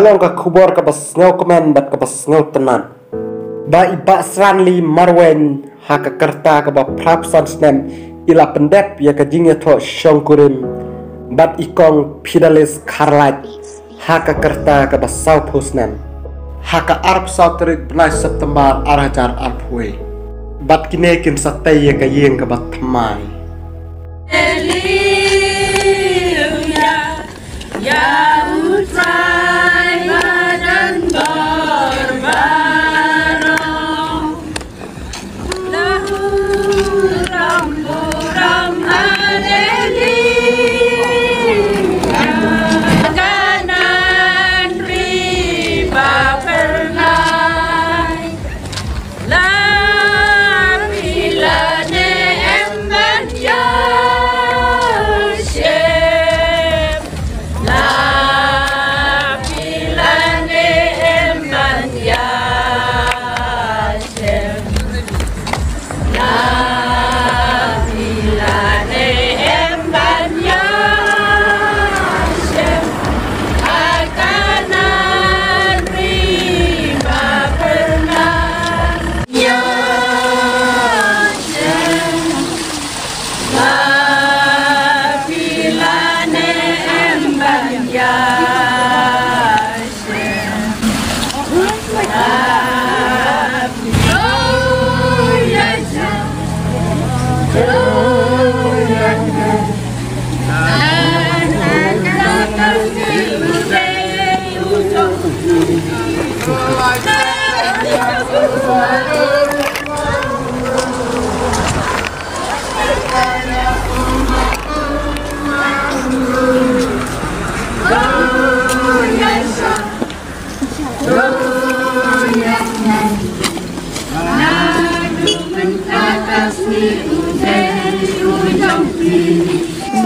Kalong ka kubor ka bas ngau komen bat ka bas ngau tenan. Ba ibah sranli marwein haka24.9.21 ka ba prapsan snem ila pendep ya ka jing iathoh shongkurim bat ikong phidalis kharlait haka24 ka ba south snem haka arab south terik benai September arajar arpwe bat kinekin satay ya ka jing ka ba thamai.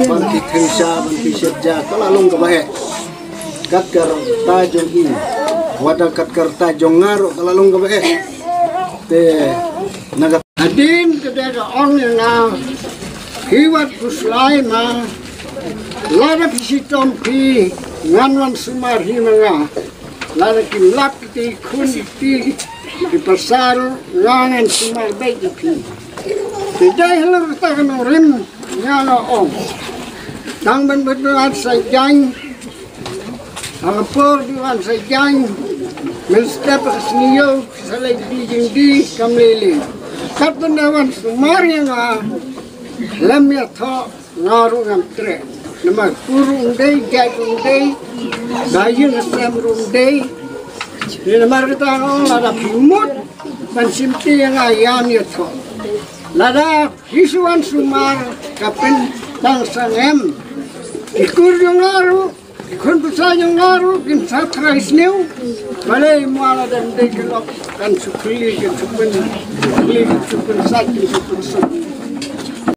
Bangkit kerja kalau long kebaik kat kyrta jong in wadah kat kyrta jong ngaruh kalau long kebaik te naga adin kedega on na hiwat puslai ma lada pisitom pi nganwan sumar himanga lada kimlap ti kun ti di pasar ngangan sumar baik pi tidak halar takan rim nyala om nang ben betulan sajang angapur duan sajang menstep kesniyo salai di jing di kamlele katan dewan sumar yang lam iathoh ngaru ngam tre nama burung dei jagung dei dayun snem rum dei ni nama kita orang lada pimut dan simpi yang ayam iathoh lada hisuan sumar kapen bangsa snem ikur yung ngaru ikon pusa yung ngaru kin satra isnew balay muala dan dekelok kan sukli kan sukun sakli sukun